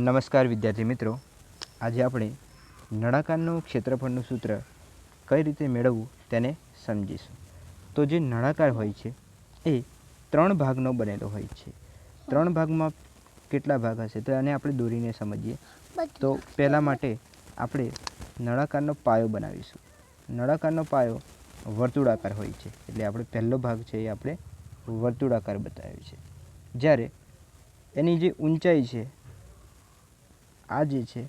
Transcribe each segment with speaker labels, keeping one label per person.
Speaker 1: નમસ્કાર વિદ્યાર્થી મિત્રો, આજે આપણે નળાકારનું ક્ષેત્રફળનું સૂત્ર કઈ રીતે મેળવવું તેને સમજીશું. તો જે નળાકાર હોય છે એ 3 ભાગનો બનેલો હોય છે. 3 ભાગમાં કેટલા ભાગ હશે તો આને આપણે દોરીને સમજીએ. તો પહેલા માટે આપણે નળાકારનો પાયો બનાવીશું. નળાકારનો પાયો વર્તુળાકાર હોય છે, એટલે આપણે પહેલો ભાગ છે એ આપણે વર્તુળાકાર બતાવ્યો છે. જ્યારે એની જે ઊંચાઈ છે આ જે છે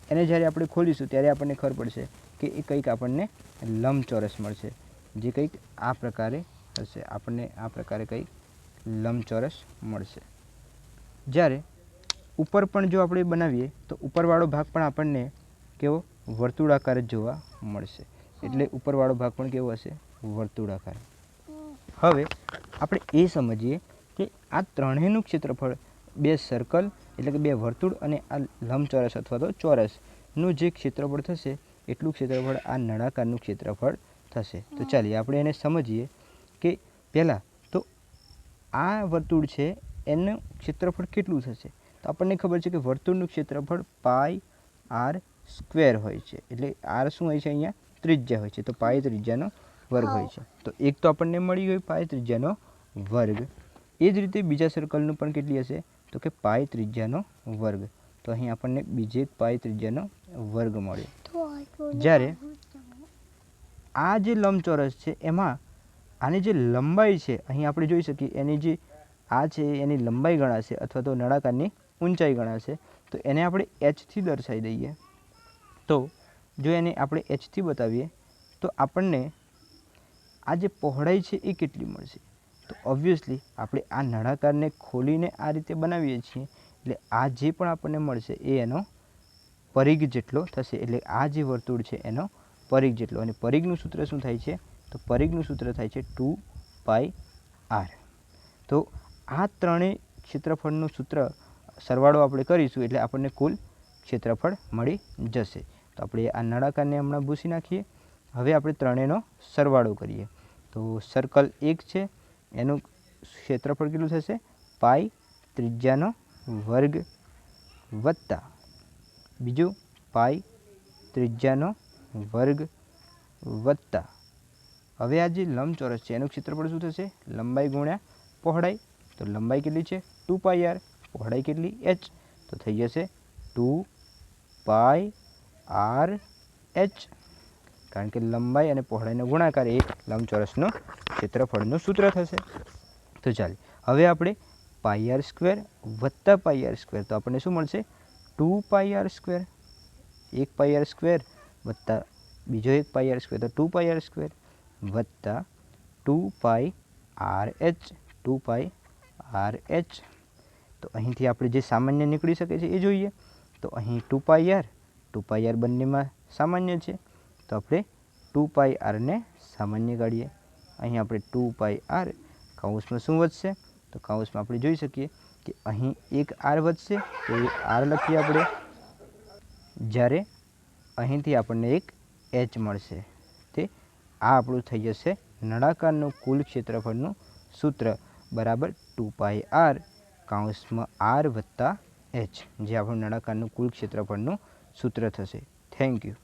Speaker 1: એને જ્યારે આપણે ખોલીશું ત્યારે આપણને ખબર પડશે કે એ કંઈક આપણને લંબચોરસ મળશે, જે કંઈક આ પ્રકારે હશે. આપણને આ પ્રકારે કંઈક લંબચોરસ મળશે. જ્યારે ઉપર પણ જો આપણે બનાવીએ તો ઉપરવાળો ભાગ પણ આપણને કેવો વર્તુળાકાર જ જોવા મળશે. એટલે ઉપરવાળો ભાગ પણ કેવો હશે? વર્તુળાકાર. હવે આપણે એ સમજીએ કે આ ત્રણેયનું ક્ષેત્રફળ બે સર્કલ એટલે કે બે વર્તુળ અને આ લંબચોરસ અથવા તો ચોરસનું જે ક્ષેત્રફળ થશે એટલું ક્ષેત્રફળ આ નળાકારનું ક્ષેત્રફળ થશે. તો ચાલીએ આપણે એને સમજીએ કે પહેલાં તો આ વર્તુળ છે એનું ક્ષેત્રફળ કેટલું થશે. તો આપણને ખબર છે કે વર્તુળનું ક્ષેત્રફળ પાઈ આર સ્ક્વેર હોય છે. એટલે આર શું હોય છે? અહીંયા ત્રિજ્યા હોય છે. તો પાઈ ત્રિજ્યાનો વર્ગ હોય છે. તો એક તો આપણને મળી ગયું પાઈ ત્રિજ્યાનો વર્ગ. એ જ રીતે બીજા સર્કલનું પણ કેટલી હશે? તો કે પાઈ ત્રિજ્યાનો વર્ગ. તો અહીં આપણને બીજે પાઈ ત્રિજ્યાનો વર્ગ મળ્યો. જ્યારે આ જે લંબચોરસ છે એમાં આની જે લંબાઈ છે અહીં આપણે જોઈ શકીએ એની જે આ છે એની લંબાઈ ગણાશે અથવા તો નળાકારની ઊંચાઈ ગણાશે. તો એને આપણે એચથી દર્શાવી દઈએ. તો જો એને આપણે એચથી બતાવીએ તો આપણને આ જે પહોળાઈ છે એ કેટલી મળશે? તો ઓબ્વિયસલી આપણે આ નળાકારને ખોલીને આ રીતે બનાવીએ છીએ એટલે આ જે પણ આપણને મળશે એ એનો પરિઘ જેટલો થશે. એટલે આ જે વર્તુળ છે એનો પરિઘ જેટલો. અને પરિઘનું સૂત્ર શું થાય છે? તો પરિઘનું સૂત્ર થાય છે 2πr. તો આ ત્રણેય ક્ષેત્રફળનું સૂત્ર સરવાળો આપણે કરીશું એટલે આપણને કુલ ક્ષેત્રફળ મળી જશે. તો આપણે આ નળાકારને હમણાં ભૂંસી નાખીએ. હવે આપણે ત્રણેયનો સરવાળો કરીએ. તો સર્કલ 1 છે એનું ક્ષેત્રફળ કેટલું થશે? પાઈ ત્રિજ્યાનો વર્ગ વત્તા બીજું પાઈ ત્રિજ્યાનો વર્ગ વત્તા હવે આ જે લંબચોરસ છે એનું ક્ષેત્રફળ શું થશે? લંબાઈ ગુણ્યા પહોળાઈ. તો લંબાઈ કેટલી છે? 2πr. પહોળાઈ કેટલી? h. તો થઈ જશે 2πr h. કારણ કે લંબાઈ અને પહોળાઈનો ગુણાકાર એ લંબચોરસનું ક્ષેત્રફળનું સૂત્ર થશે. તો ચાલો હવે આપણે પાઈ આર સ્ક્વેર વત્તા પાઈ આર સ્ક્વેર. તો આપણને શું મળશે? 2πr square. એક પાઈ આર સ્ક્વેર વત્તા બીજો એક પાઈ આર સ્ક્વેર, તો 2πr સ્ક્વેર વત્તા 2πrh. 2πrh. તો અહીંથી આપણે જે સામાન્ય નીકળી શકે છે એ જોઈએ. તો અહીં 2πr બંનેમાં સામાન્ય છે તો આપણે 2πrને સામાન્ય કાઢીએ. અહીં આપણે 2πr કૌંસમાં શું વધશે? તો કૌંસમાં આપણે જોઈ શકીએ કે અહીં એક આર વધશે તો એ આર લખીએ આપણે. જ્યારે અહીંથી આપણને એક એચ મળશે. તે આ આપણું થઈ જશે નળાકારનું કુલ ક્ષેત્રફળનું સૂત્ર બરાબર 2πr કૌંસમાં આર વત્તા એચ, જે આપણું નળાકારનું કુલ ક્ષેત્રફળનું સૂત્ર થશે. Thank you.